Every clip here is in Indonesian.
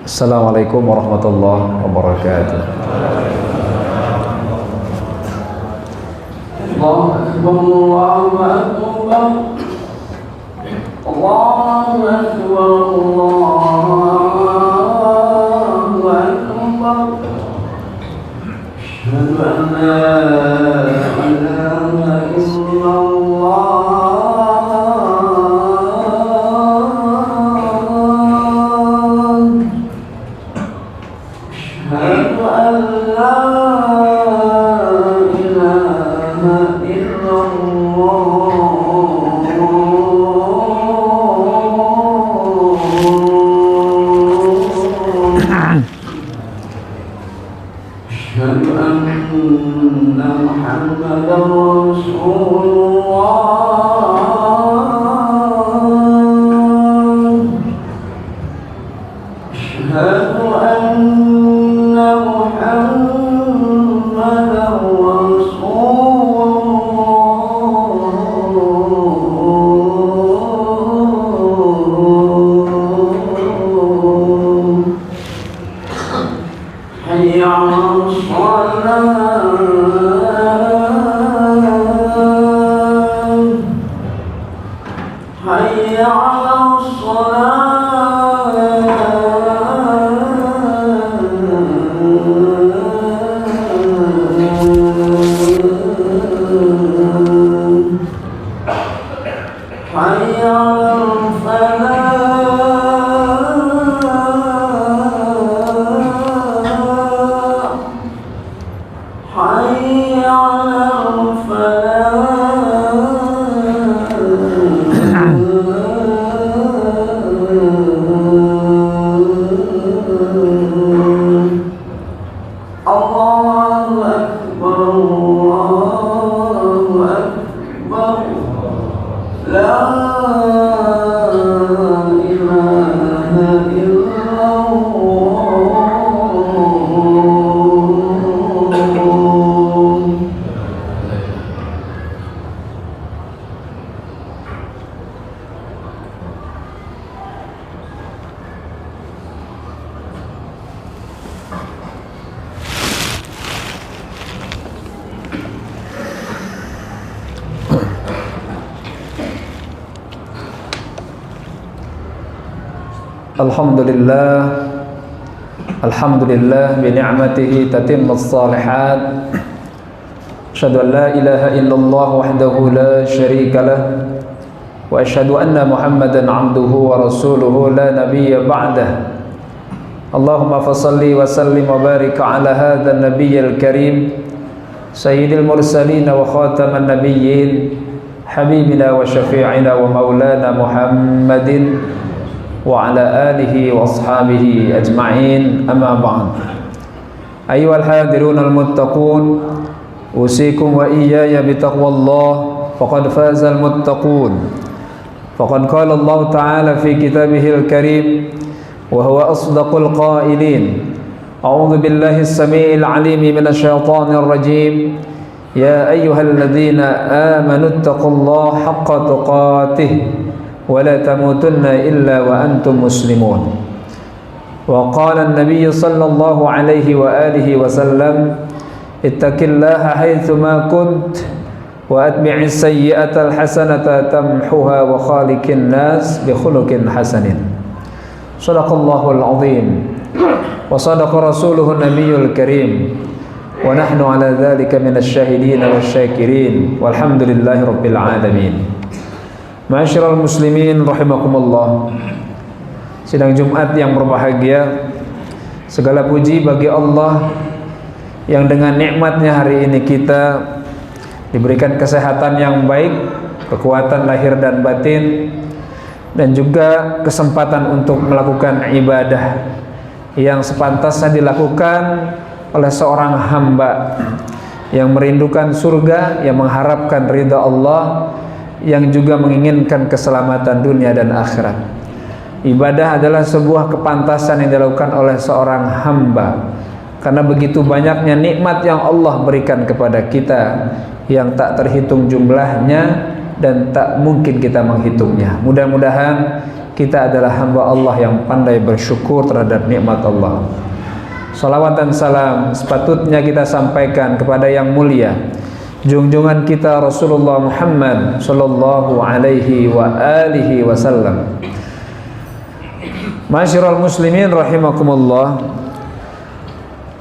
Assalamualaikum warahmatullahi wabarakatuh. Allahu Akbar, Allahu Akbar, Allahu Akbar, Allahu Akbar. Asyhadu an la ilaha illallah. Alhamdulillah bi ni'matihi tatimmus shalihat. Asyhadu an la ilaha illallah wahdahu la syarika lah wa asyhadu anna Muhammadan 'abduhu wa rasuluhu la nabiyya ba'dah. Allahumma fashalli wa sallim wa barik ala hadzal nabiyyil karim sayyidil mursalin wa khataman nabiyyin habibina wa syafi'ina wa maulana Muhammadin wa ala alihi wa ashabihi ajma'in, amma ba'd. Ayyuhal hadirun al-muttaqun, usikum wa iyaya bitaqwallah, faqad fazal muttaqun. Faqad qala Allah ta'ala fi kitabihil karim wa huwa asdaqul qailin. A'udzu billahi as-sami'il 'alim minasy syaithanir rajim. Ya ayyuhalladzina amanu taqullaha haqqa tuqatih wa la tamutunna illa wa antum muslimun. Wa qala an-nabiy sallallahu alaihi wa alihi wa sallam, ittaqillaha haitsu ma kunt wa atbi'is sayyi'ata al-hasanata tamhuha wa khaliqin nas bi khuluqin hasanin. Shadaqallahul azim wa sadaqa rasuluhu an-nabiyyul karim wa nahnu ala dzalika minasy syahidin wasyakirin walhamdulillahi rabbil alamin. Ma'asyiral muslimin rahimakumullah. Sidang Jumat yang berbahagia, segala puji bagi Allah yang dengan nikmatnya hari ini kita diberikan kesehatan yang baik, kekuatan lahir dan batin, dan juga kesempatan untuk melakukan ibadah yang sepantasnya dilakukan oleh seorang hamba yang merindukan surga, yang mengharapkan ridha Allah, yang juga menginginkan keselamatan dunia dan akhirat. Ibadah adalah sebuah kepantasan yang dilakukan oleh seorang hamba Karena begitu banyaknya nikmat yang Allah berikan kepada kita yang tak terhitung jumlahnya dan tak mungkin kita menghitungnya. Mudah-mudahan kita adalah hamba Allah yang pandai bersyukur terhadap nikmat Allah. Salawat dan salam sepatutnya kita sampaikan kepada yang mulia, junjungan kita Rasulullah Muhammad sallallahu alaihi wa alihi wasallam. Masyiral muslimin rahimakumullah.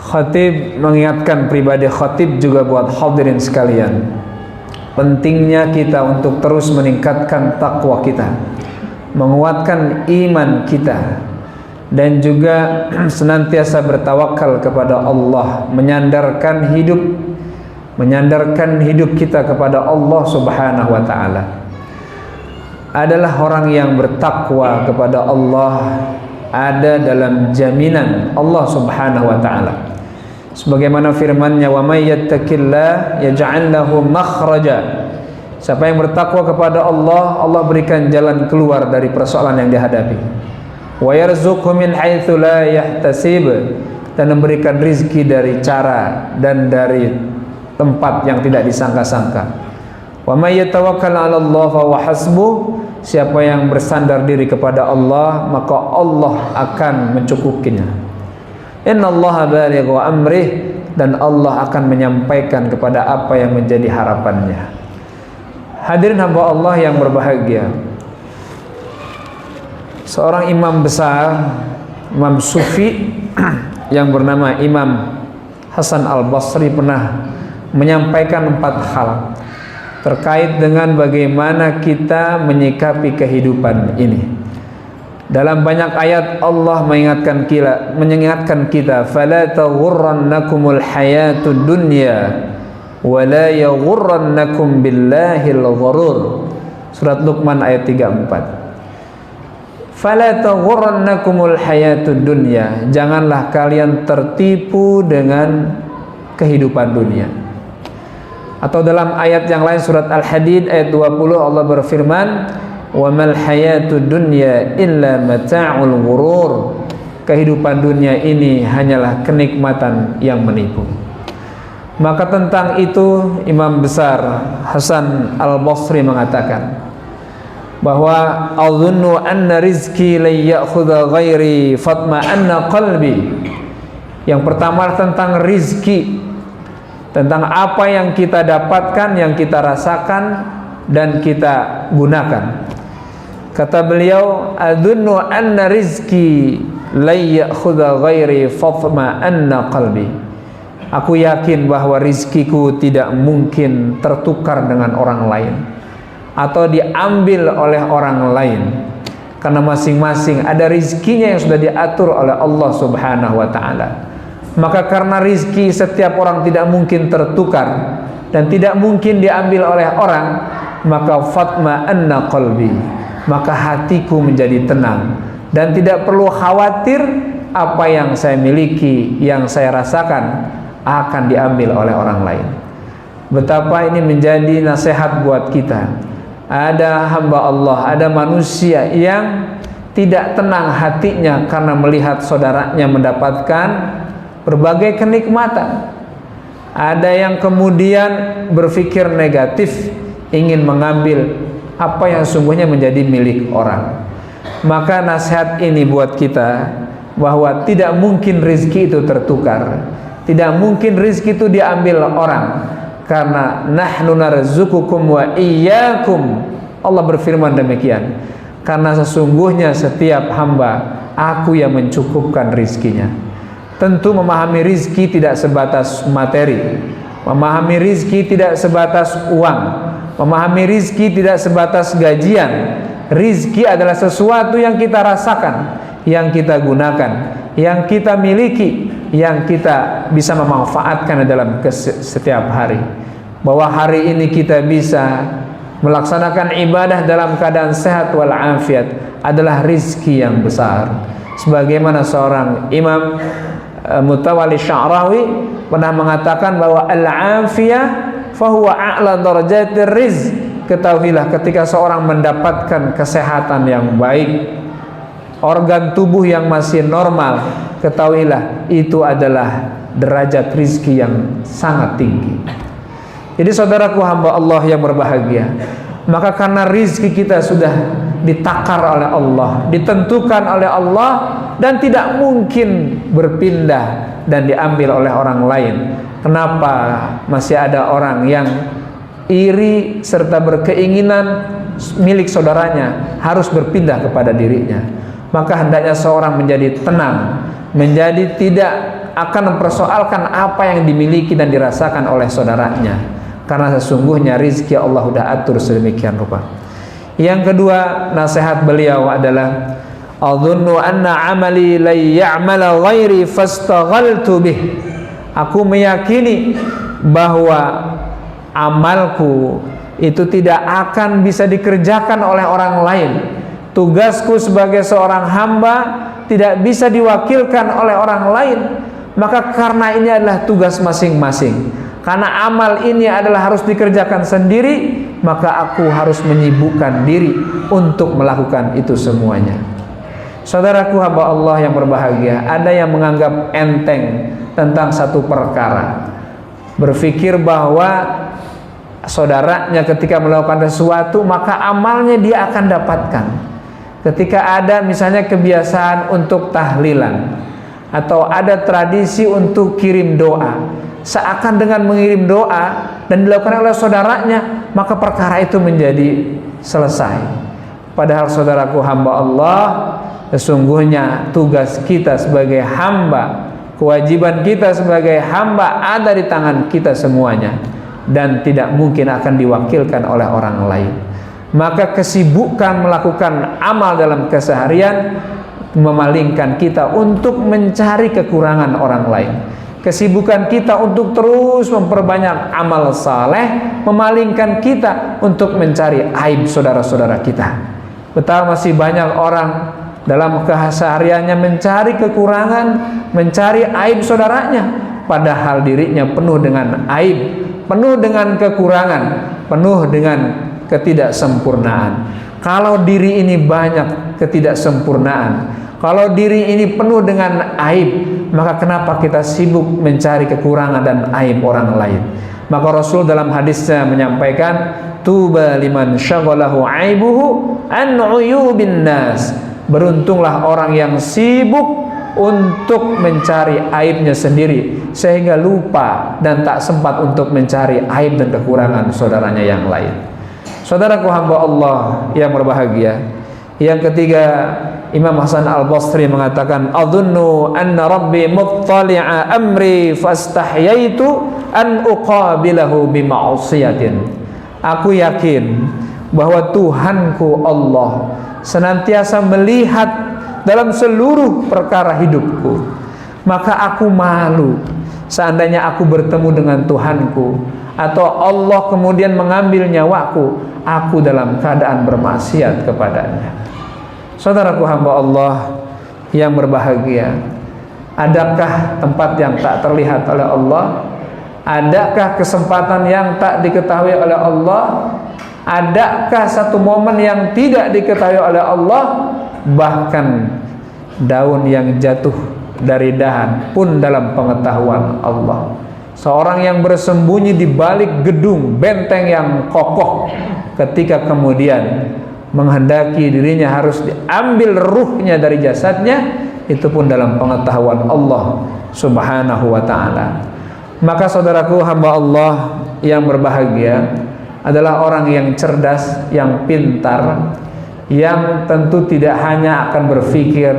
Khatib mengingatkan pribadi khatib juga buat hadirin sekalian, pentingnya kita untuk terus meningkatkan takwa kita, menguatkan iman kita, dan juga senantiasa bertawakal kepada Allah, menyandarkan hidup kita kepada Allah Subhanahu wa taala. Adalah orang yang bertakwa kepada Allah ada dalam jaminan Allah Subhanahu wa taala. Sebagaimana firman-Nya, "Wa may yattaqillah yaj'al lahu makhraja." Siapa yang bertakwa kepada Allah, Allah berikan jalan keluar dari persoalan yang dihadapi. Wa yarzuqhu min haitsu la yahtasib, dan memberikan rizki dari cara dan dari tempat yang tidak disangka-sangka. Wa may yatawakkal 'ala Allah fa huwa hasbuh. Siapa yang bersandar diri kepada Allah, maka Allah akan mencukupinya. Innallaha balighu amrih, dan Allah akan menyampaikan kepada apa yang menjadi harapannya. Hadirin hamba Allah yang berbahagia, seorang imam besar, imam sufi yang bernama Imam Hasan Al-Basri pernah menyampaikan 4 hal terkait dengan bagaimana kita menyikapi kehidupan ini. Dalam banyak ayat Allah mengingatkan kita, "Fala taghurrannakumul hayatud dunya wa la yaghurrannakum billahil ghurur." Surat Luqman ayat 34. Fala taghurrannakumul hayatud dunya, janganlah kalian tertipu dengan kehidupan dunia. Atau dalam ayat yang lain surat Al-Hadid ayat 20 Allah berfirman, "Wa mal hayatud dunya illa mata'ul ghurur." Kehidupan dunia ini hanyalah kenikmatan yang menipu. Maka tentang itu Imam besar Hasan Al-Basri mengatakan bahwa adzunnu anna rizki la ya'khudha ghairi fatma anna qalbi. Yang pertama tentang rizki, tentang apa yang kita dapatkan, yang kita rasakan dan kita gunakan. Kata beliau, adzunnu anna rizki la ya'khudha ghairi fatma anna qalbi. Aku yakin bahwa rizkiku tidak mungkin tertukar dengan orang lain atau diambil oleh orang lain, karena masing-masing ada rizkinya yang sudah diatur oleh Allah Subhanahu wa ta'ala. Maka karena rizki setiap orang tidak mungkin tertukar dan tidak mungkin diambil oleh orang, maka fatma anna qalbi, maka hatiku menjadi tenang dan tidak perlu khawatir apa yang saya miliki, yang saya rasakan akan diambil oleh orang lain. Betapa ini menjadi nasihat buat kita. Ada hamba Allah, ada manusia yang tidak tenang hatinya karena melihat saudaranya mendapatkan berbagai kenikmatan. Ada yang kemudian berpikir negatif, ingin mengambil apa yang sungguhnya menjadi milik orang. Maka nasihat ini buat kita bahwa tidak mungkin rizki itu tertukar, tidak mungkin rizki itu diambil orang, karena nahnu narzuqukum wa iyyakum. Allah berfirman demikian, karena sesungguhnya setiap hamba aku yang mencukupkan rizkinya. Tentu memahami rizki tidak sebatas materi, memahami rizki tidak sebatas uang, memahami rizki tidak sebatas gajian. Rizki adalah sesuatu yang kita rasakan, yang kita gunakan, yang kita miliki, yang kita bisa memanfaatkan dalam setiap hari. Bahwa hari ini kita bisa melaksanakan ibadah dalam keadaan sehat walafiat adalah rizki yang besar. Sebagaimana seorang imam Mutawalli Sya'rawi pernah mengatakan bahwa al-afiyah fahuwa a'la darajatir rizq. Ketahuilah ketika seorang mendapatkan kesehatan yang baik, organ tubuh yang masih normal, ketahuilah itu adalah derajat rizki yang sangat tinggi. Jadi saudaraku hamba Allah yang berbahagia, maka karena rizki kita sudah ditakar oleh Allah, ditentukan oleh Allah, dan tidak mungkin berpindah dan diambil oleh orang lain, kenapa masih ada orang yang iri serta berkeinginan milik saudaranya harus berpindah kepada dirinya? Maka hendaknya seorang menjadi tenang, menjadi tidak akan mempersoalkan apa yang dimiliki dan dirasakan oleh saudaranya, karena sesungguhnya rizki Allah sudah atur sedemikian rupa. Yang kedua, nasihat beliau adalah adhunnu anna amali la ya'mala ghairi fastaghaltu bih. Aku meyakini bahwa amalku itu tidak akan bisa dikerjakan oleh orang lain. Tugasku sebagai seorang hamba tidak bisa diwakilkan oleh orang lain. Maka karena ini adalah tugas masing-masing, karena amal ini adalah harus dikerjakan sendiri, maka aku harus menyibukkan diri untuk melakukan itu semuanya. Saudaraku hamba Allah yang berbahagia, ada yang menganggap enteng tentang satu perkara, berpikir bahwa saudaranya ketika melakukan sesuatu maka amalnya dia akan dapatkan. Ketika ada misalnya kebiasaan untuk tahlilan atau ada tradisi untuk kirim doa, seakan dengan mengirim doa dan dilakukan oleh saudaranya maka perkara itu menjadi selesai. Padahal saudaraku hamba Allah, sesungguhnya tugas kita sebagai hamba, kewajiban kita sebagai hamba ada di tangan kita semuanya, dan tidak mungkin akan diwakilkan oleh orang lain. Maka kesibukan melakukan amal dalam keseharian memalingkan kita untuk mencari kekurangan orang lain. Kesibukan kita untuk terus memperbanyak amal saleh memalingkan kita untuk mencari aib saudara-saudara kita. Betapa masih banyak orang dalam kesehariannya mencari kekurangan, mencari aib saudaranya, padahal dirinya penuh dengan aib, penuh dengan kekurangan, penuh dengan ketidaksempurnaan. Kalau diri ini banyak ketidaksempurnaan, kalau diri ini penuh dengan aib, maka kenapa kita sibuk mencari kekurangan dan aib orang lain? Maka Rasul dalam hadisnya menyampaikan, tuba liman syaghalahu aibuhu an uyubin nas. Beruntunglah orang yang sibuk untuk mencari aibnya sendiri sehingga lupa dan tak sempat untuk mencari aib dan kekurangan saudaranya yang lain. Saudaraku hamba Allah yang berbahagia, yang ketiga, Imam Hasan Al-Basri mengatakan, adhunnu anna rabbi muttali'a amri fastahyaitu an uqabilahu bima'asiyatin. Aku yakin bahwa Tuhanku Allah senantiasa melihat dalam seluruh perkara hidupku, maka aku malu seandainya aku bertemu dengan Tuhanku atau Allah kemudian mengambil nyawaku, aku dalam keadaan bermaksiat kepadanya. Saudaraku hamba Allah yang berbahagia, adakah tempat yang tak terlihat oleh Allah? Adakah kesempatan yang tak diketahui oleh Allah? Adakah satu momen yang tidak diketahui oleh Allah? Bahkan daun yang jatuh dari dahan pun dalam pengetahuan Allah. Seorang yang bersembunyi di balik gedung benteng yang kokoh, ketika kemudian menghendaki dirinya harus diambil ruhnya dari jasadnya, itu pun dalam pengetahuan Allah Subhanahu wa ta'ala. Maka saudaraku hamba Allah yang berbahagia adalah orang yang cerdas, yang pintar, yang tentu tidak hanya akan berpikir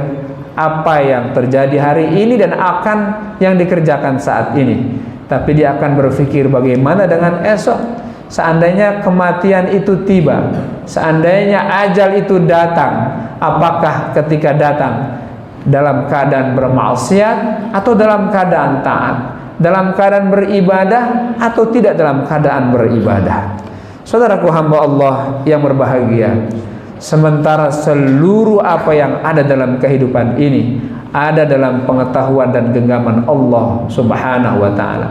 apa yang terjadi hari ini dan akan yang dikerjakan saat ini, tapi dia akan berpikir bagaimana dengan esok. Seandainya kematian itu tiba, seandainya ajal itu datang, apakah ketika datang dalam keadaan bermaksiat atau dalam keadaan taat, dalam keadaan beribadah atau tidak dalam keadaan beribadah? Saudaraku hamba Allah yang berbahagia, sementara seluruh apa yang ada dalam kehidupan ini ada dalam pengetahuan dan genggaman Allah Subhanahu wa ta'ala.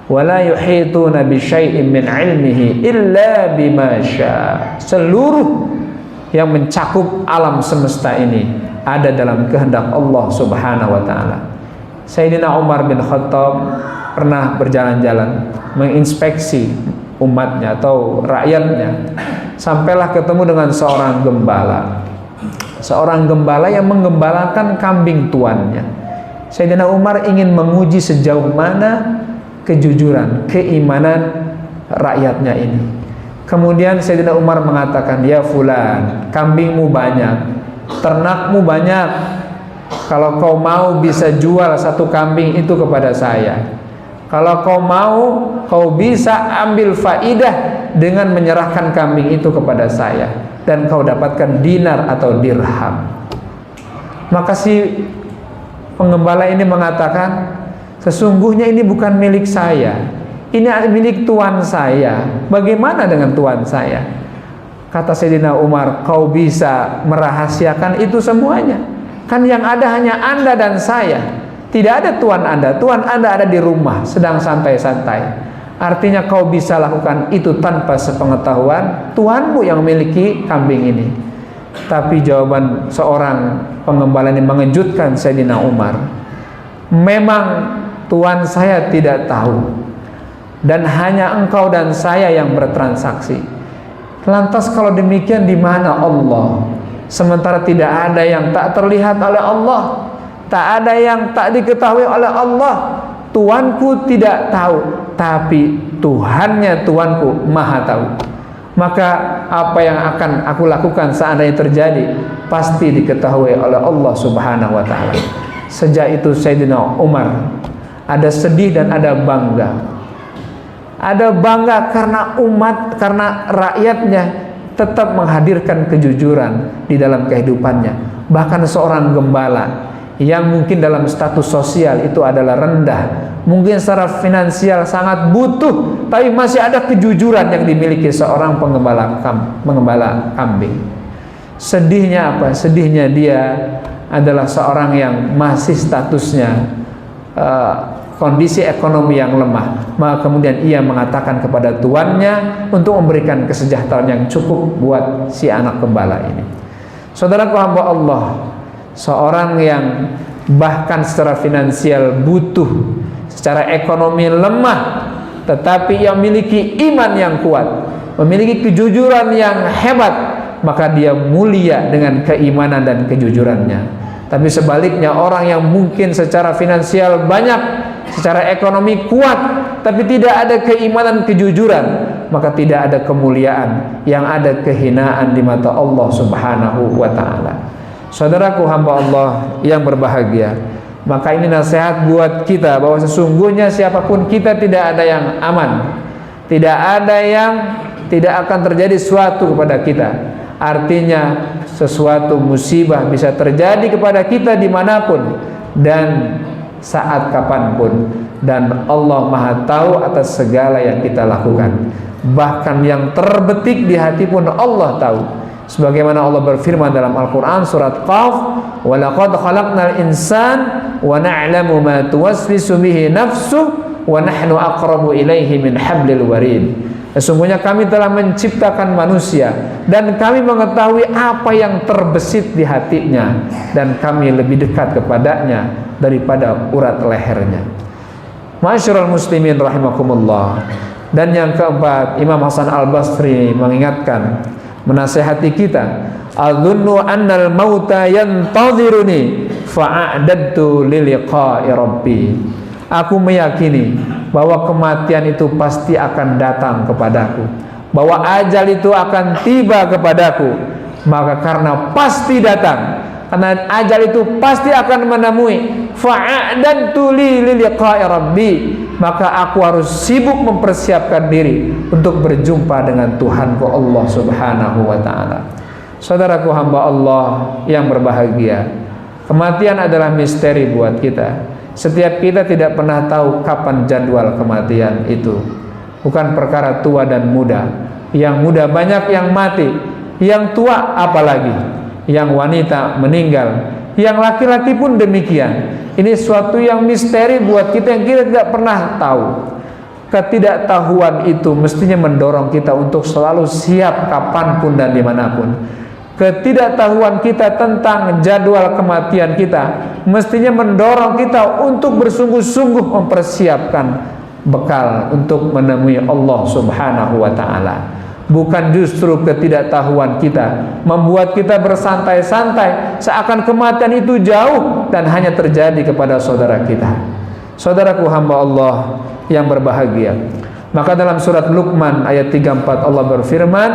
Wala yuhituna bi syai'in min ilmihi illa bima syaa. Seluruh yang mencakup alam semesta ini ada dalam kehendak Allah Subhanahu wa ta'ala. Sayyidina Umar bin Khattab pernah berjalan-jalan menginspeksi umatnya atau rakyatnya, sampailah ketemu dengan seorang gembala yang menggembalakan kambing tuannya. Sayyidina Umar ingin menguji sejauh mana kejujuran, keimanan rakyatnya ini. Kemudian Sayyidina Umar mengatakan, "Ya fulan, kambingmu banyak, ternakmu banyak. Kalau kau mau bisa jual satu kambing itu kepada saya. Kalau kau mau, kau bisa ambil faidah dengan menyerahkan kambing itu kepada saya, dan kau dapatkan dinar atau dirham." Maka si penggembala ini mengatakan, "Sesungguhnya ini bukan milik saya, ini milik tuan saya. Bagaimana dengan tuan saya?" Kata Sayyidina Umar, "Kau bisa merahasiakan itu semuanya. Kan yang ada hanya Anda dan saya. Tidak ada tuan Anda. Tuan Anda ada di rumah sedang santai-santai. Artinya kau bisa lakukan itu tanpa sepengetahuan tuanmu yang memiliki kambing ini." Tapi jawaban seorang penggembala ini mengejutkan Sayyidina Umar. "Memang tuan saya tidak tahu, dan hanya engkau dan saya yang bertransaksi. Lantas kalau demikian di mana Allah? Sementara tidak ada yang tak terlihat oleh Allah, tak ada yang tak diketahui oleh Allah. Tuanku tidak tahu, tapi Tuhannya tuanku maha tahu. Maka apa yang akan aku lakukan seandainya terjadi, pasti diketahui oleh Allah Subhanahu wa ta'ala." Sejak itu Sayyidina Umar ada sedih dan ada bangga. Ada bangga karena umat, karena rakyatnya tetap menghadirkan kejujuran di dalam kehidupannya. Bahkan seorang gembala yang mungkin dalam status sosial itu adalah rendah, mungkin secara finansial sangat butuh, tapi masih ada kejujuran yang dimiliki seorang penggembala kambing. Sedihnya apa? Sedihnya dia adalah seorang yang masih statusnya kondisi ekonomi yang lemah, maka kemudian ia mengatakan kepada tuannya untuk memberikan kesejahteraan yang cukup buat si anak gembala ini. Saudaraku hamba Allah, seorang yang bahkan secara finansial butuh, secara ekonomi lemah, tetapi yang memiliki iman yang kuat, memiliki kejujuran yang hebat, maka dia mulia dengan keimanan dan kejujurannya. Tapi sebaliknya, orang yang mungkin secara finansial banyak, secara ekonomi kuat, tapi tidak ada keimanan kejujuran, maka tidak ada kemuliaan, yang ada kehinaan di mata Allah Subhanahu wa ta'ala. Saudaraku hamba Allah yang berbahagia, maka ini nasihat buat kita bahwa sesungguhnya siapapun kita tidak ada yang aman, tidak ada yang tidak akan terjadi sesuatu kepada kita. Artinya sesuatu musibah bisa terjadi kepada kita dimanapun dan saat kapanpun, dan Allah maha tahu atas segala yang kita lakukan. Bahkan yang terbetik di hati pun Allah tahu. Sebagaimana Allah berfirman dalam Al-Quran surat Qaf, "Wa laqad khalaqnal insan wa na'lamu ma tuwaswisu bihi nafsuh wa nahnu aqrabu ilaihi min hablil warid." Sesungguhnya kami telah menciptakan manusia dan kami mengetahui apa yang terbesit di hatinya, dan kami lebih dekat kepadanya daripada urat lehernya. Ma'asyiral muslimin rahimakumullah. Dan yang keempat, Imam Hasan Al-Basri mengingatkan, menasihati kita, "Adzunnu annal mauta yantadhiruni fa'adadtu liliqa'i rabbi." Aku meyakini bahwa kematian itu pasti akan datang kepadaku, bahwa ajal itu akan tiba kepadaku. Maka karena pasti datang, karena ajal itu pasti akan menemui, fa'adadtu liliqa'i rabbi, maka aku harus sibuk mempersiapkan diri untuk berjumpa dengan Tuhanku Allah Subhanahu wa ta'ala. Saudaraku hamba Allah yang berbahagia, kematian adalah misteri buat kita. Setiap kita tidak pernah tahu kapan jadwal kematian itu. Bukan perkara tua dan muda. Yang muda banyak yang mati, yang tua apalagi, yang wanita meninggal, yang laki-laki pun demikian. Ini suatu yang misteri buat kita yang kita tidak pernah tahu. Ketidaktahuan itu mestinya mendorong kita untuk selalu siap kapanpun dan dimanapun. ketidaktahuan kita tentang jadwal kematian kita mestinya mendorong kita untuk bersungguh-sungguh mempersiapkan bekal untuk menemui Allah Subhanahu wa ta'ala. Bukan justru ketidaktahuan kita membuat kita bersantai-santai seakan kematian itu jauh dan hanya terjadi kepada saudara kita. Saudaraku hamba Allah yang berbahagia, maka dalam surat Luqman ayat 34 Allah berfirman,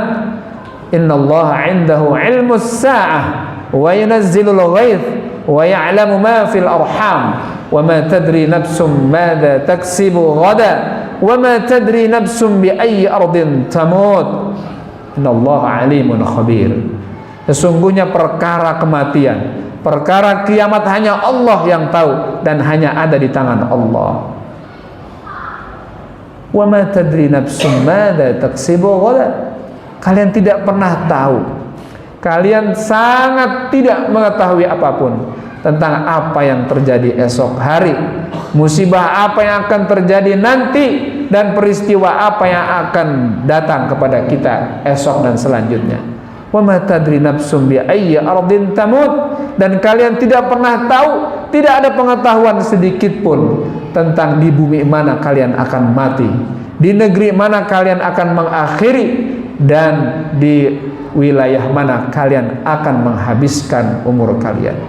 innallaha 'indahu 'ilmus sa'ah wa yunazzilul ghaits wa ya'lamu ma fil arham wa ma tadri nafsum madza taksibu ghadan wa ma tadri nafsum bi ayyi ardin tamut innallaha 'alimun khabir. Sesungguhnya perkara kematian, perkara kiamat hanya Allah yang tahu dan hanya ada di tangan Allah. Wa ma tadri nafsum madza taksibu ghadan. Kalian tidak pernah tahu, kalian sangat tidak mengetahui apapun tentang apa yang terjadi esok hari, musibah apa yang akan terjadi nanti, dan peristiwa apa yang akan datang kepada kita esok dan selanjutnya. Wa ma tadri nafsum bi ayyi ardin tamut. Dan kalian tidak pernah tahu, tidak ada pengetahuan sedikit pun tentang di bumi mana kalian akan mati, di negeri mana kalian akan mengakhiri, dan di wilayah mana kalian akan menghabiskan umur kalian.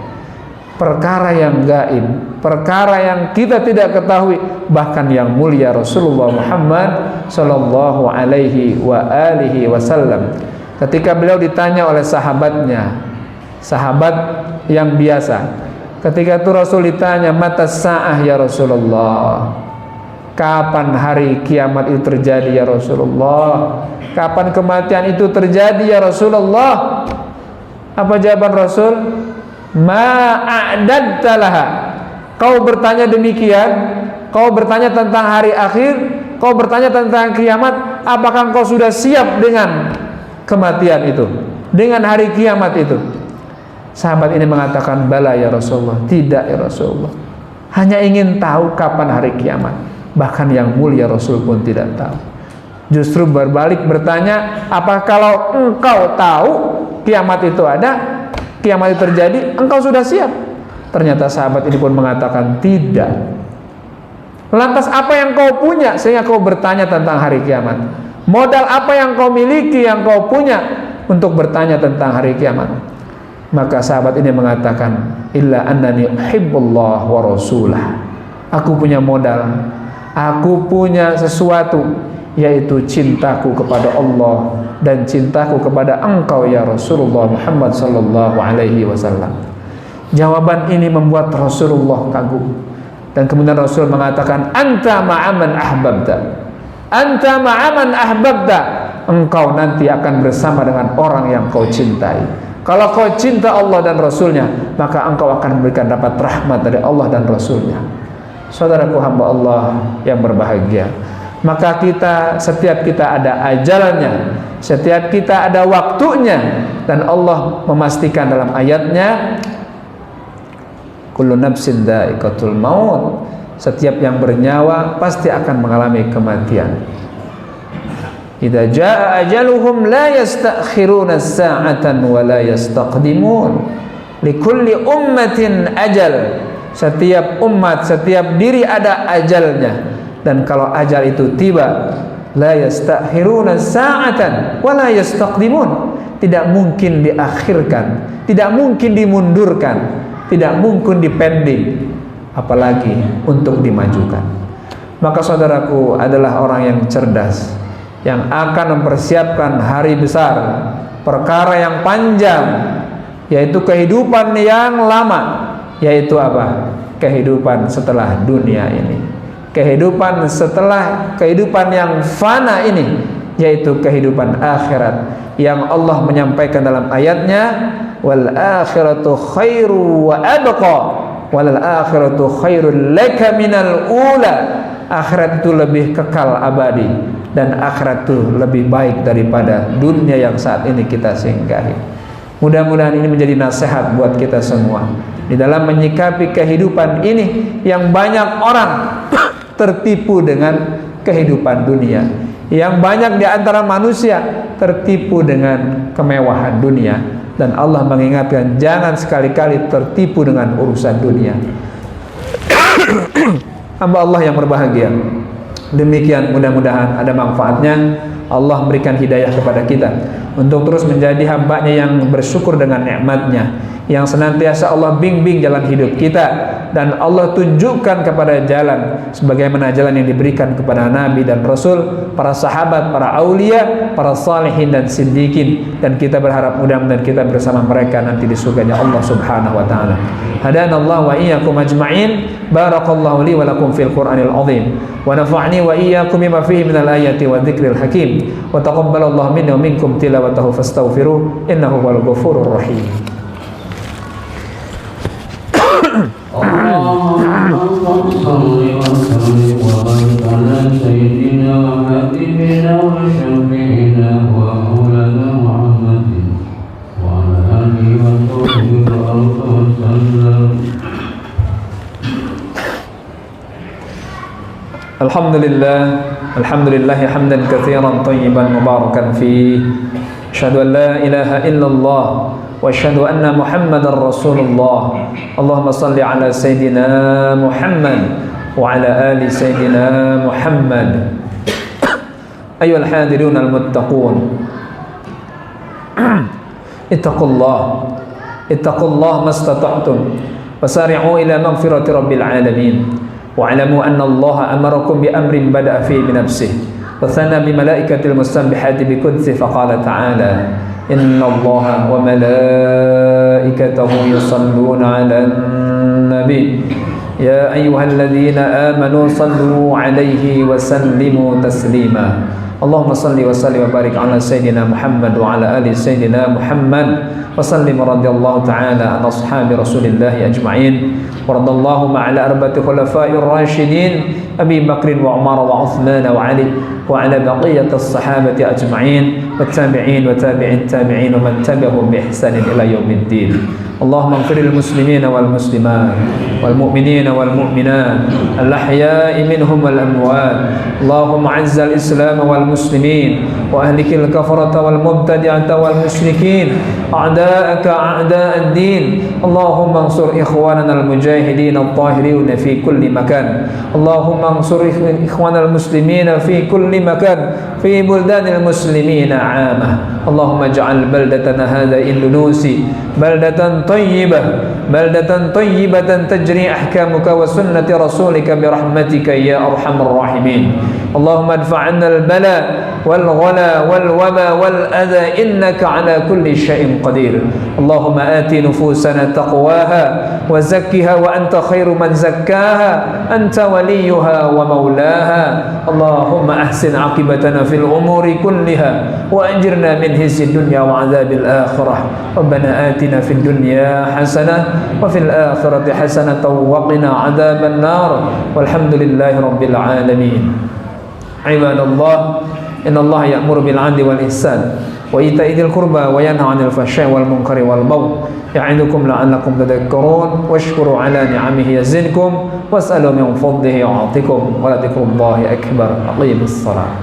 Perkara yang gaib, perkara yang kita tidak ketahui, bahkan yang mulia Rasulullah Muhammad sallallahu alaihi wa alihi wasallam, ketika beliau ditanya oleh sahabatnya, sahabat yang biasa, ketika itu Rasul ditanya, mata sa'ah ya Rasulullah, kapan hari kiamat itu terjadi ya Rasulullah, kapan kematian itu terjadi ya Rasulullah? Apa jawaban Rasul? Ma'adadta laha. Kau bertanya demikian, kau bertanya tentang hari akhir, kau bertanya tentang kiamat, apakah kau sudah siap dengan kematian itu, dengan hari kiamat itu? Sahabat ini mengatakan, bala ya Rasulullah. Tidak ya Rasulullah, hanya ingin tahu kapan hari kiamat. Bahkan yang mulia Rasul pun tidak tahu. Justru berbalik bertanya, apa kalau engkau tahu kiamat itu ada, kiamat itu terjadi, engkau sudah siap? Ternyata sahabat ini pun mengatakan tidak. Lantas apa yang kau punya sehingga kau bertanya tentang hari kiamat? Modal apa yang kau miliki, yang kau punya untuk bertanya tentang hari kiamat? Maka sahabat ini mengatakan, illa annani uhibbullah wa rasulah. Aku punya modal, aku punya sesuatu, yaitu cintaku kepada Allah dan cintaku kepada engkau ya Rasulullah Muhammad sallallahu alaihi wasallam. Jawaban ini membuat Rasulullah kagum, dan kemudian Rasul mengatakan, anta ma'aman ahbabta, anta ma'aman ahbabta. Engkau nanti akan bersama dengan orang yang kau cintai. Kalau kau cinta Allah dan Rasulnya, maka engkau akan memberikan dapat rahmat dari Allah dan Rasulnya. Saudaraku hamba Allah yang berbahagia, maka setiap kita ada ajalnya, setiap kita ada waktunya, dan Allah memastikan dalam ayatnya, kullu nafsin dha'iqatul maut, setiap yang bernyawa pasti akan mengalami kematian. Idza jaa ajaluhum la yastakhiruna sa'atan wa la yastaqdimun. Likulli ummatin ajal. Setiap umat, setiap diri ada ajalnya, dan kalau ajal itu tiba, la yastakhiruna sa'atan wa la yastaqdimun. Tidak mungkin diakhirkan, tidak mungkin dimundurkan, tidak mungkin dipending, apalagi untuk dimajukan. Maka saudaraku adalah orang yang cerdas, yang akan mempersiapkan hari besar, perkara yang panjang, yaitu kehidupan yang lama, yaitu apa? Kehidupan setelah dunia ini, kehidupan setelah kehidupan yang fana ini, yaitu kehidupan akhirat, yang Allah menyampaikan dalam ayatnya, wal akhiratu khairu wa abqa, wal akhiratu khairul laka minal ula. Akhirat itu lebih kekal abadi, dan akhirat itu lebih baik daripada dunia yang saat ini kita singgahi. Mudah-mudahan ini menjadi nasihat buat kita semua di dalam menyikapi kehidupan ini, yang banyak orang tertipu dengan kehidupan dunia, yang banyak di antara manusia tertipu dengan kemewahan dunia, Dan Allah mengingatkan, jangan sekali-kali tertipu dengan urusan dunia. Hamba Allah yang berbahagia. Demikian, mudah-mudahan ada manfaatnya. Allah berikan hidayah kepada kita untuk terus menjadi hamba-Nya yang bersyukur dengan nikmat-Nya, yang senantiasa Allah bimbing jalan hidup kita, dan Allah tunjukkan kepada jalan sebagaimana jalan yang diberikan kepada Nabi dan Rasul, para sahabat, para aulia, para salihin dan siddiqin. Dan kita berharap mudah-mudahan kita bersama mereka nanti di surganya Allah Subhanahu wa taala. Hadanallahu wa iyyakum ajma'in. Barakallahu li wa lakum fil Qur'anil azim, wa nafa'ni wa iyyakum bima fihi minal ayati wa dzikril hakim, wa taqabbalallahu minni wa minkum tilawatahu fastaghfiruh innahu huwal ghafurur rahim. Allahumma shalli wa sallim wa barik ala sayyidina wa habibina wa syafi'ina wa maulana Muhammadin wa ala alihi wa sahbihi wa sallam. Alhamdulillah hamdan katsiran thayyiban mubarakan fi. Asyhadu an la ilaha illallah wa asyhadu anna Muhammadar Rasulullah. Allahumma shalli ala sayidina Muhammad wa ala ali sayidina Muhammad. Ayyuhal hadirun al muttaqun, ittaqullah mastata'tum wasari'u ila maghfirati rabbil alamin. Wa'lamu anna Allah amarakum bi amrin bada'a fi bi nafsihi wa thana bi malaikatil musabbihati bi qudsi faqala ta'ala inna Allah wa malaikatahu yusalluna 'alan nabi ya ayyuhalladzina amanu sallu 'alaihi wa sallimu taslima. Allahumma salli wa sallim wa barik ala sayyidina Muhammad wa ala ali sayyidina Muhammad wa sallim radhiyallahu ta'ala an ashabi Rasulillah ajma'in. Waradallahu ma'ala arba'ati khulafa'ir rasyidin Abi Bakr wa Umar wa Uthman wa Ali wa ala baqiyati as-sahabati ajma'in wa tabi'in wa tabi'in tabi'in wa man tabi'ahum bi ihsanin ila yaumiddin. Allahumma ighfir lil muslimina wal muslimat wal mu'minina wal mu'minat al ahya'i minhum wal amwat. Allahumma 'azzal islam wal muslimin wa ahlikil kafarata wal mubtadi'ata wal musyrikin a'da'aka a'da'ad din. Allahumma ansur ikhwanana al mujahidin al tahirin fi kulli makan. Allahumma ansur ikhwanal muslimin fi kulli makan fi buldanil muslimin 'amah. Allahumma ij'al baldatana hadha Indonesia baldatan tayyibatan tajri ahkamuka wa sunnati rasulika bi rahmatika ya arhamar rahimin. Allahumma adfa' 'anna al-bala wal ghala wal waba wal adha innaka 'ala kulli syai'in qadir. Allahumma ati nufusana taqwaha wa zakkiha wa anta khairu man zakkaha anta waliyuha wa maulaha. Allahumma ahsin 'aqibatana fil umuri kulliha wa ajirna min khizyi dunya wa 'adzabil akhirah. Rabbana atina fid dunya hasanah wa fil akhirati hasanah wa qina 'adzaban nar. Walhamdulillahi rabbil alamin. Ibadallah, innallaha ya'muru bil 'adli wal ihsan wa ita'i dzil qurba wa yanha 'anil fahsya'i wal munkari wal baghi ya'idukum la'allakum tadhakkarun washkuru 'ala ni'amihi yazidkum was'alu min fadlihi yu'tikum wa la dzikrullahi akbar. Aqimus shalah.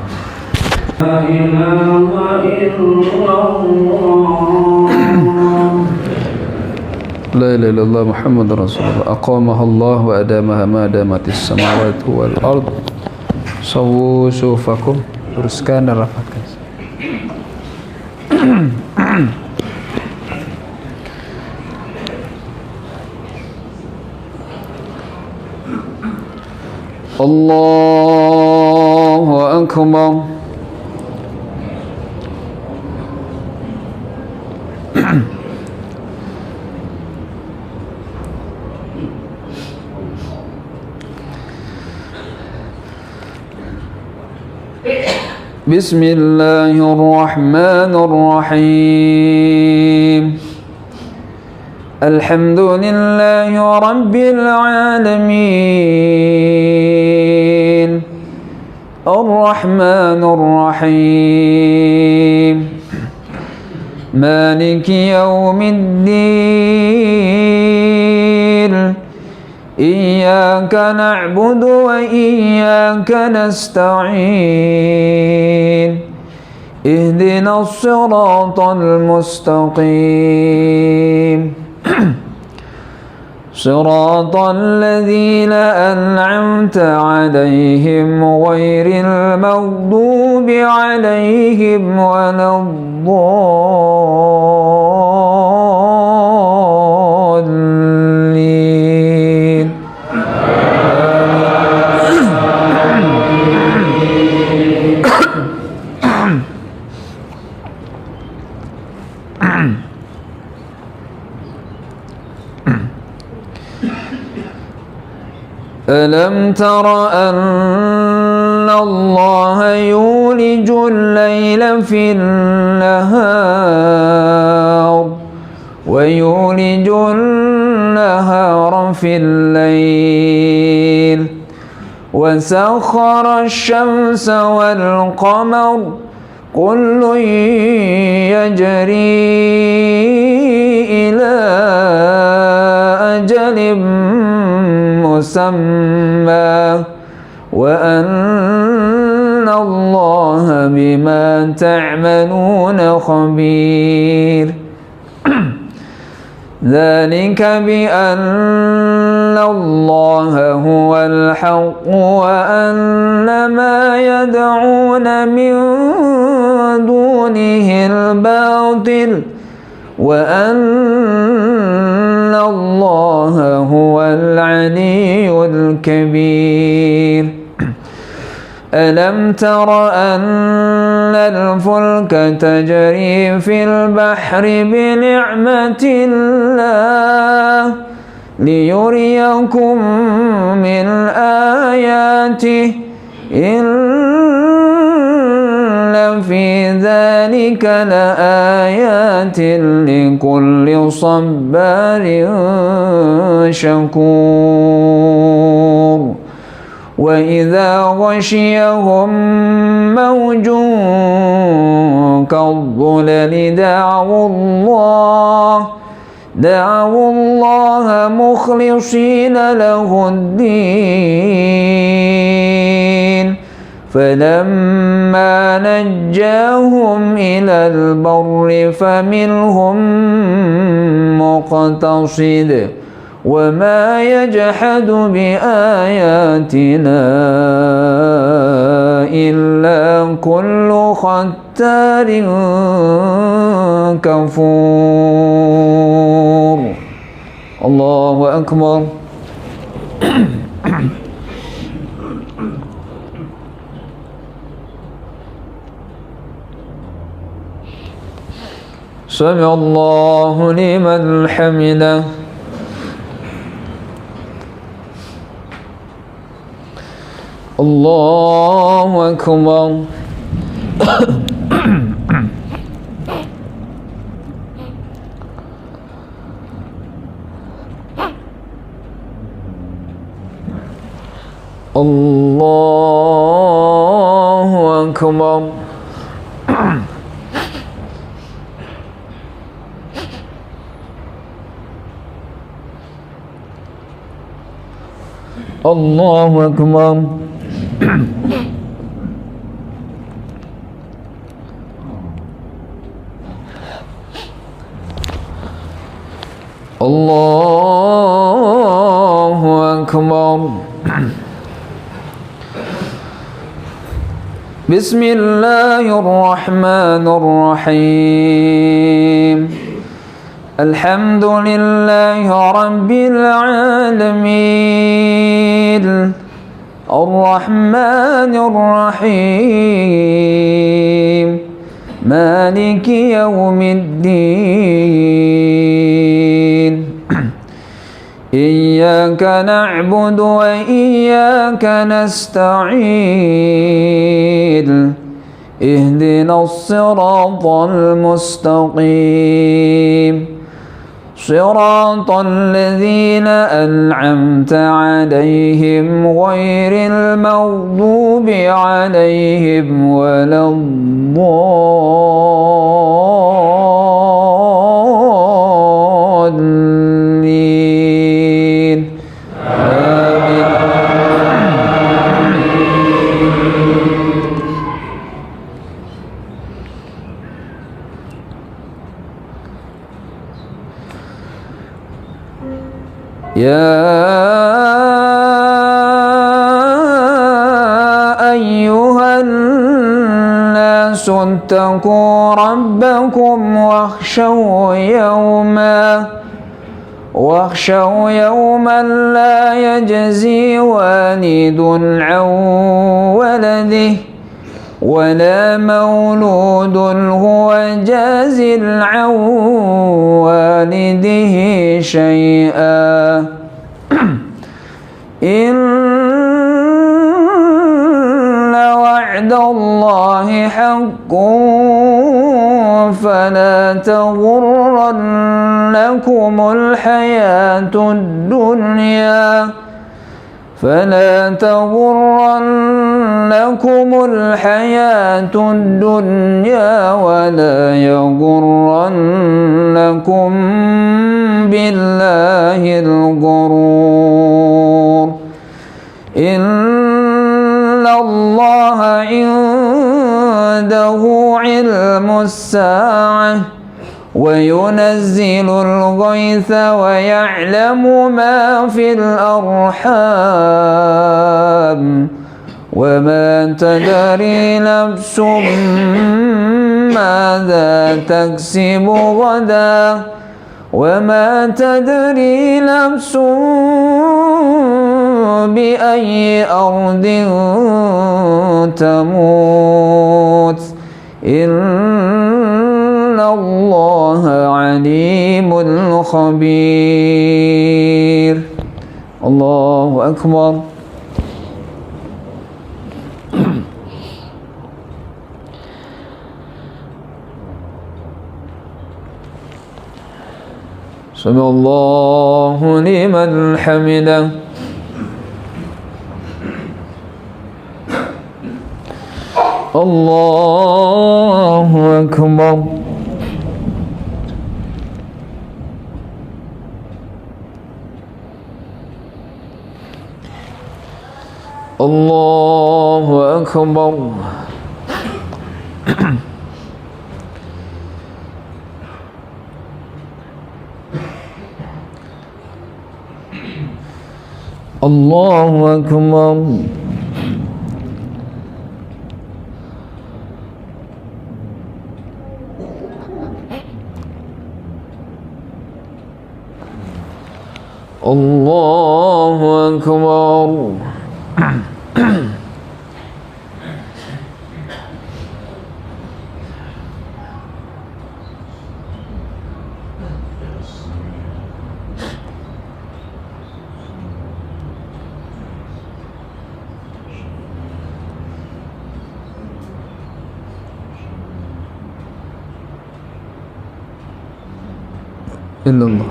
La ilaha illallah La ilaha illallah Muhammadur Rasulullah. Aqamaha Allah wa adamaha ma damatis samawati wal ard. Sawu sufakum, teruskan dan rapatkan. Allahu akbar. Bismillahirrahmanirrahim. Alhamdulillahi rabbil alamin. Ar-Rahmanir Rahim. Maliki yaumiddin. Iyyaka na'budu wa iyyaka nasta'in. اهدنا الصراط المستقيم صراط الذين أنعمت عليهم غير المغضوب عليهم ولا الضالين ألم تر أن الله يولج الليل في النهار ويولج النهار في الليل وسخر الشمس والقمر كل يجري إلى أجل مسمى وأن الله بما تعملون خبير ذلك بأن الله هو الحق وأن ما يدعون من دونه الباطل وأن الله هو العلي الكبير ألم تر أن الفلك تجري في البحر بنعمة الله ليريكم من آياته إن في ذلك لآيات لكل صبار شكور وإذا غشيهم موج كالظلل دعوا الله مخلصين له الدين فلما نجاهم إلى البر فمنهم مقتصد وما يجحد بآياتنا إلا كل ختار كفور الله أكبر سمع الله لمن حمده الله أكبر الله أكبر الله أكبر الله أكبر بسم الله الرحمن الرحيم الحمد لله رب العالمين الرحمن الرحيم مالك يوم الدين إياك نعبد وإياك نستعين اهدنا الصراط المستقيم صراط الذين أنعمت عليهم غير المغضوب عليهم ولا الضالين آمين. يا أيها الناس اتقوا ربكم واخشوا يوما لا يجزي والد عن ولده ولا مولود هو جاز عن والده شيئا إن وعد الله حق فلا تغرنكم الحياة الدنيا ولا يغرنكم بالله الغرور إن الله عنده علم الساعة وينزل الغيث ويعلم ما في الأرحام وما تدري نفس ماذا تكسب غدا وما تدري نفس بأي أرض تموت إن الله عليم خبير. الله أكبر. سمع الله لمن حمده. الله أكبر. الله أكبر. الله أكبر. الله أكبر. إلا الله.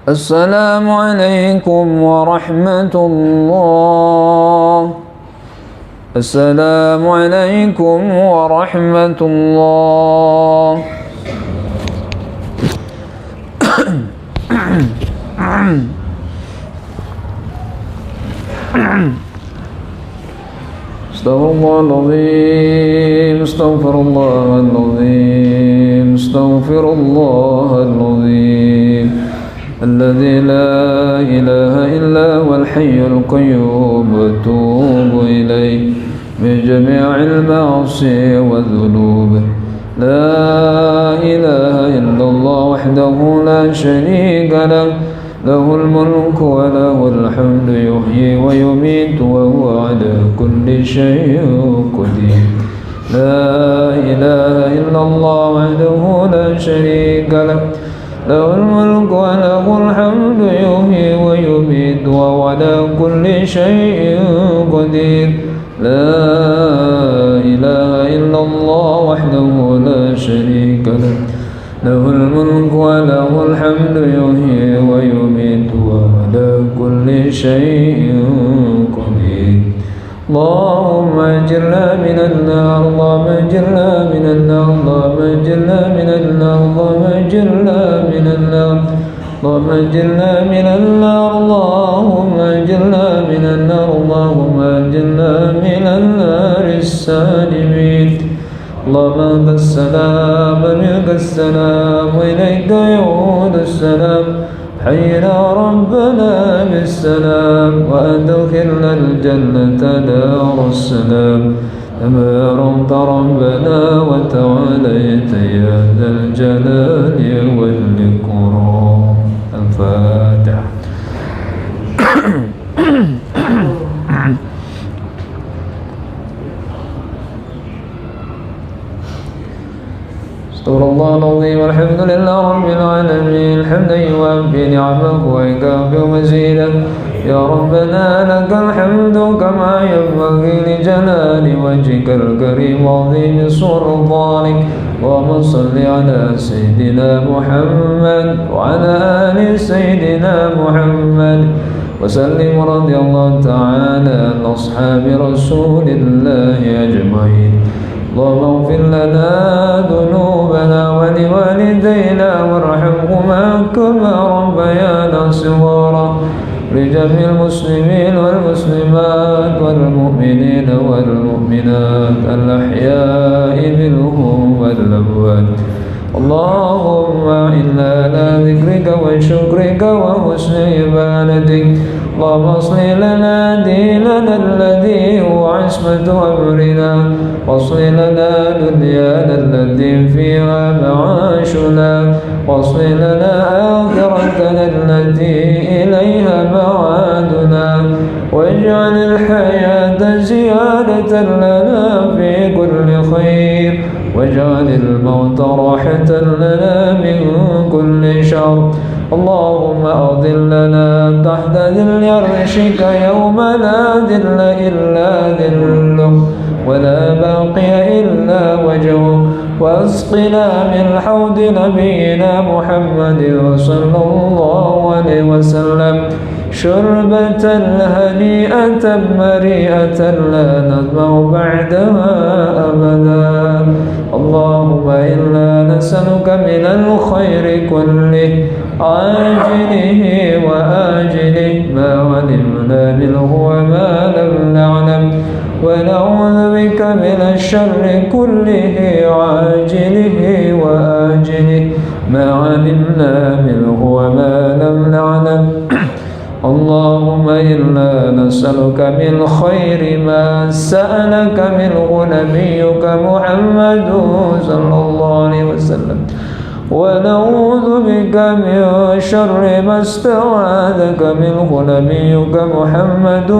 السلام عليكم ورحمة الله. السلام عليكم ورحمة الله. استغفر الله العظيم. استغفر الله العظيم. استغفر الله العظيم الذي لا إله إلا هو الحي القيوم وأتوب إليه من جميع المعاصي والذنوب. لا إله إلا الله وحده لا شريك له له الملك وله الحمد يحيي ويميت وهو على كل شيء قدير. لا إله إلا الله وحده لا شريك له له الملك وله الحمد يحيي ويميت وهو على كل شيء قدير. لا إله إلا الله وحده لا شريك له له الملك وله الحمد يحيي ويميت وهو على كل شيء قدير. اللهم اجرنا من النار. اللهم اجرنا من النار. اللهم اجرنا من النار. اللهم اجرنا من النار. اللهم أجرنا من النار اللهم أجرنا من النار اللهم أجرنا من النار السالمين اللهم أنت السلام منك السلام وإليك يعود السلام حينا ربنا بالسلام وأدخلنا الجنة دار السلام تباركت ربنا وتعاليت يا ذا الجلال والإكرام الفاتحة استغفر الله العظيم والحمد لله رب العالمين حمدا يوافي نعمه ويكافئ مزيدا يا ربنا لك الحمد كما ينبغي لجلال وجهك الكريم وعظيم سلطانك اللهم صل على سيدنا محمد وعلى آل سيدنا محمد وسلم رضي الله تعالى عن أصحاب رسول الله أجمعين اللهم اغفر لنا ذنوبنا ولوالدينا وارحمهما كما ربيانا صغارا لجميع المسلمين والمسلمات والمؤمنين والمؤمنات الأحياء منهم والأموات اللهم إنا على ذكرك وشكرك وحسن عبادتك اللهم اصلح لنا ديننا الذي هو عصمة أمرنا واصلح لنا دنيانا التي فيها معاشنا واصلح لنا آخرتنا التي إليها معادنا واجعل الحياة زيادة لنا في كل خير واجعل الموت راحة لنا من كل شر اللهم أظلنا تحت ذل عرشك يوم لا ذل إلا ذلك ولا باقي إلا وجهه واسقنا من حوض نبينا محمد صلى الله عليه وسلم شربة هنيئة مريئة لا نظمأ بعدها أبدا اللهم إنا نسألك من الخير كله عاجله وآجله ما علمنا منه وما لم نعلم ونعوذ بك من الشر كله عاجله وآجله ما علمنا منه وما لم نعلم اللهم إنا نسألك من خير ما سألك منه نبيك محمد صلى الله عليه وسلم ونعوذ بك من شر ما استعاذك منه نبيك محمد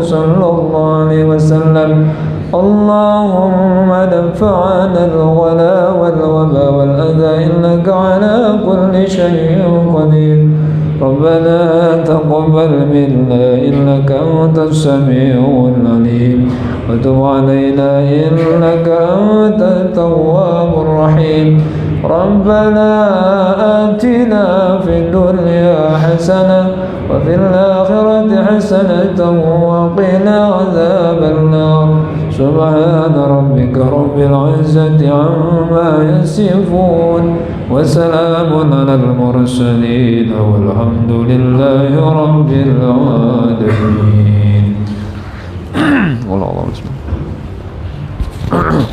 صلى الله عليه وسلم اللهم دفعنا الغلا والوبا والأذى إنك على كل شيء قدير ربنا تقبل منا إنك أنت السميع العليم وتب علينا إنك أنت التواب الرحيم ربنا آتنا في الدنيا حسنة وفي الآخرة حسنة وقنا عذاب النار سبحان ربك رب العزة عما يصفون وسلام على المرسلين والحمد لله رب العالمين والله بسم الله